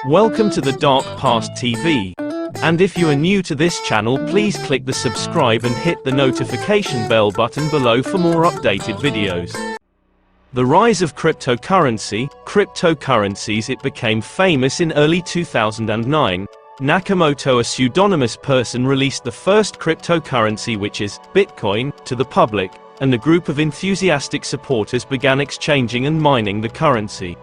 Welcome to the Dark Past TV. And if you are new to this channel, please click the subscribe and hit the notification bell button below for more updated videos. The rise of cryptocurrencies, it became famous in early 2009. Nakamoto, a pseudonymous person, released the first cryptocurrency, which is Bitcoin, to the public, and a group of enthusiastic supporters began exchanging and mining the currency.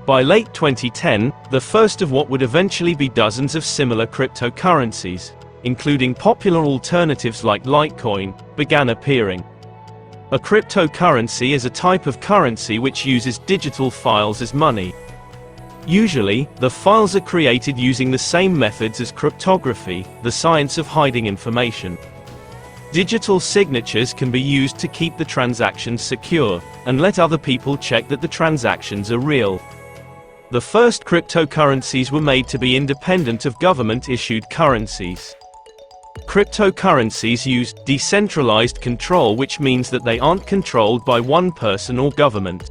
By late 2010, the first of what would eventually be dozens of similar cryptocurrencies, including popular alternatives like Litecoin, began appearing. A cryptocurrency is a type of currency which uses digital files as money. Usually, the files are created using the same methods as cryptography, the science of hiding information. Digital signatures can be used to keep the transactions secure, and let other people check that the transactions are real. The first cryptocurrencies were made to be independent of government-issued currencies. Cryptocurrencies use decentralized control, which means that they aren't controlled by one person or government.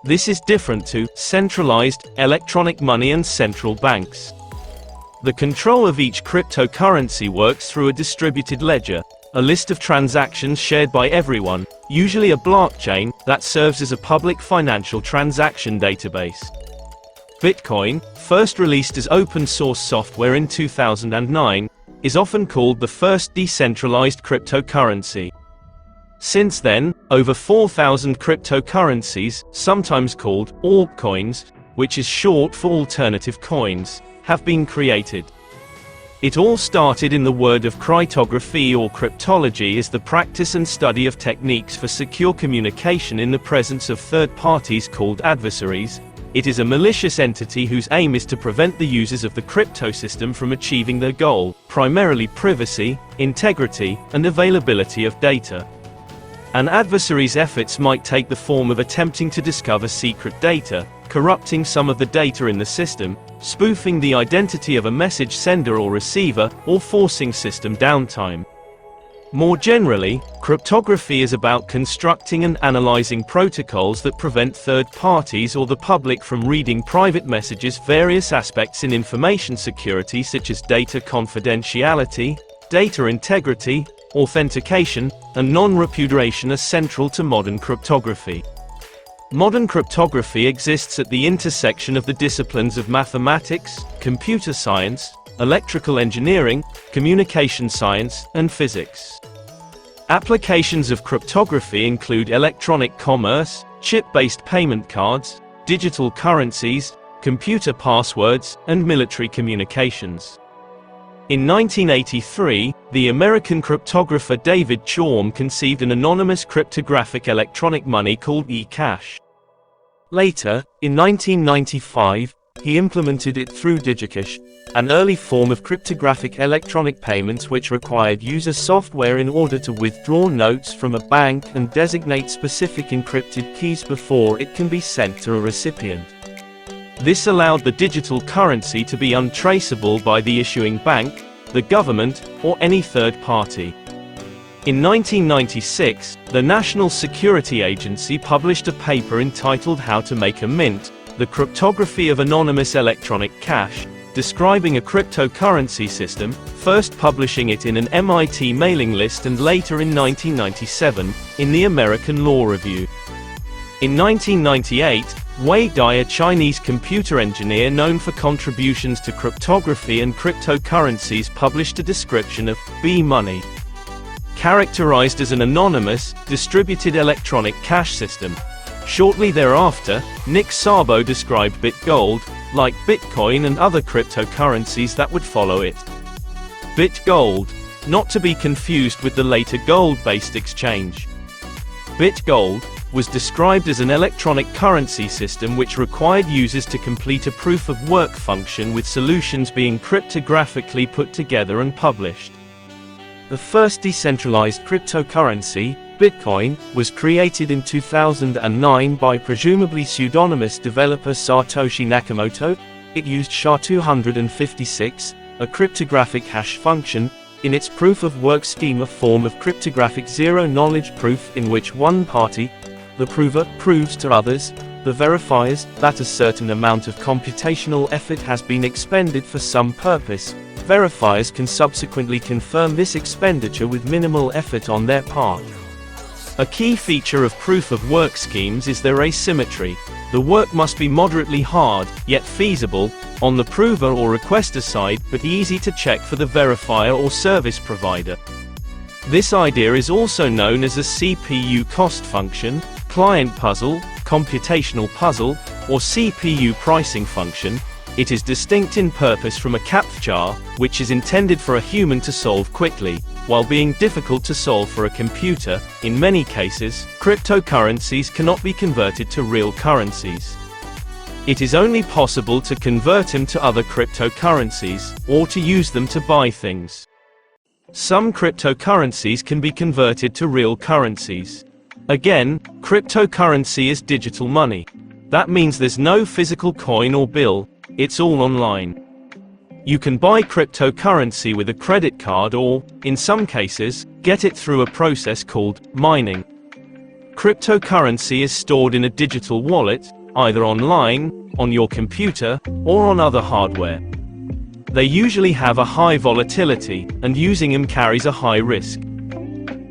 This is different to centralized, electronic money and central banks. The control of each cryptocurrency works through a distributed ledger, a list of transactions shared by everyone, usually a blockchain, that serves as a public financial transaction database. Bitcoin, first released as open-source software in 2009, is often called the first decentralized cryptocurrency. Since then, over 4,000 cryptocurrencies, sometimes called altcoins, which is short for alternative coins, have been created. It all started in the world of cryptography, or cryptology is the practice and study of techniques for secure communication in the presence of third parties called adversaries. It is a malicious entity whose aim is to prevent the users of the crypto system from achieving their goal, primarily privacy, integrity, and availability of data. An adversary's efforts might take the form of attempting to discover secret data, corrupting some of the data in the system, spoofing the identity of a message sender or receiver, or forcing system downtime. More generally, cryptography is about constructing and analyzing protocols that prevent third parties or the public from reading private messages. Various aspects in information security, such as data confidentiality, data integrity, authentication, and non-repudiation, are central to modern cryptography. Modern cryptography exists at the intersection of the disciplines of mathematics, computer science, electrical engineering, communication science, and physics. Applications of cryptography include electronic commerce, chip-based payment cards, digital currencies, computer passwords, and military communications. In 1983, the American cryptographer David Chaum conceived an anonymous cryptographic electronic money called eCash. Later, in 1995, he implemented it through DigiCash, an early form of cryptographic electronic payments which required user software in order to withdraw notes from a bank and designate specific encrypted keys before it can be sent to a recipient. This allowed the digital currency to be untraceable by the issuing bank, the government, or any third party. In 1996, the National Security Agency published a paper entitled How to Make a Mint: The Cryptography of Anonymous Electronic Cash, describing a cryptocurrency system, first publishing it in an MIT mailing list and later in 1997, in the American Law Review. In 1998, Wei Dai, a Chinese computer engineer known for contributions to cryptography and cryptocurrencies, published a description of B-money, characterized as an anonymous, distributed electronic cash system. Shortly thereafter, Nick Szabo described BitGold, like Bitcoin and other cryptocurrencies that would follow it. BitGold, not to be confused with the later gold-based exchange. BitGold was described as an electronic currency system which required users to complete a proof-of-work function, with solutions being cryptographically put together and published. The first decentralized cryptocurrency, Bitcoin, was created in 2009 by presumably pseudonymous developer Satoshi Nakamoto. It used SHA-256, a cryptographic hash function, in its proof-of-work scheme, a form of cryptographic zero-knowledge proof in which one party, the prover, proves to others, The verifiers that a certain amount of computational effort has been expended for some purpose. Verifiers can subsequently confirm this expenditure with minimal effort on their part. A key feature of proof-of-work schemes is their asymmetry. The work must be moderately hard, yet feasible, on the prover or requester side, but easy to check for the verifier or service provider. This idea is also known as a CPU cost function, client puzzle, computational puzzle, or CPU pricing function. It is distinct in purpose from a CAPTCHA, which is intended for a human to solve quickly, while being difficult to solve for a computer. In many cases, cryptocurrencies cannot be converted to real currencies. It is only possible to convert them to other cryptocurrencies, or to use them to buy things. Some cryptocurrencies can be converted to real currencies. Again, cryptocurrency is digital money. That means there's no physical coin or bill, it's all online. You can buy cryptocurrency with a credit card or, in some cases, get it through a process called mining. Cryptocurrency is stored in a digital wallet, either online, on your computer, or on other hardware. They usually have a high volatility, and using them carries a high risk.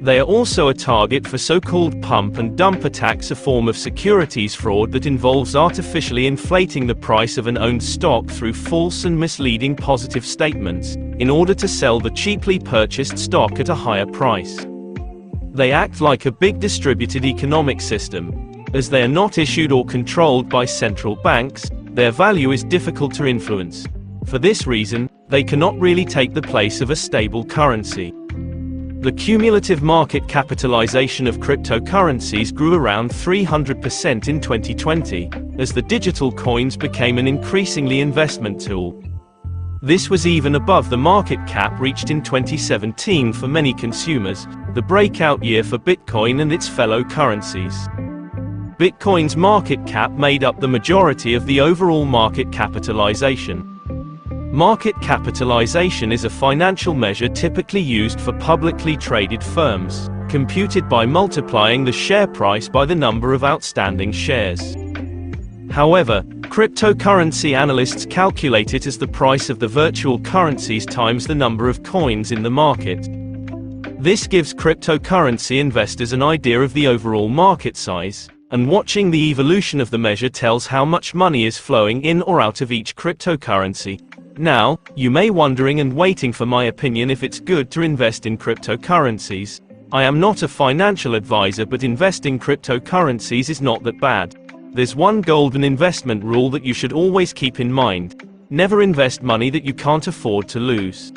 They are also a target for so-called pump and dump attacks, a form of securities fraud that involves artificially inflating the price of an owned stock through false and misleading positive statements, in order to sell the cheaply purchased stock at a higher price. They act like a big distributed economic system. As they are not issued or controlled by central banks, their value is difficult to influence. For this reason, they cannot really take the place of a stable currency. The cumulative market capitalization of cryptocurrencies grew around 300% in 2020, as the digital coins became an increasingly investment tool. This was even above the market cap reached in 2017 for many consumers, the breakout year for Bitcoin and its fellow currencies. Bitcoin's market cap made up the majority of the overall market capitalization. Market capitalization is a financial measure typically used for publicly traded firms, computed by multiplying the share price by the number of outstanding shares. However, cryptocurrency analysts calculate it as the price of the virtual currencies times the number of coins in the market. This gives cryptocurrency investors an idea of the overall market size, and watching the evolution of the measure tells how much money is flowing in or out of each cryptocurrency. Now, you may wondering and waiting for my opinion if it's good to invest in cryptocurrencies. I am not a financial advisor, but investing cryptocurrencies is not that bad. There's one golden investment rule that you should always keep in mind. Never invest money that you can't afford to lose.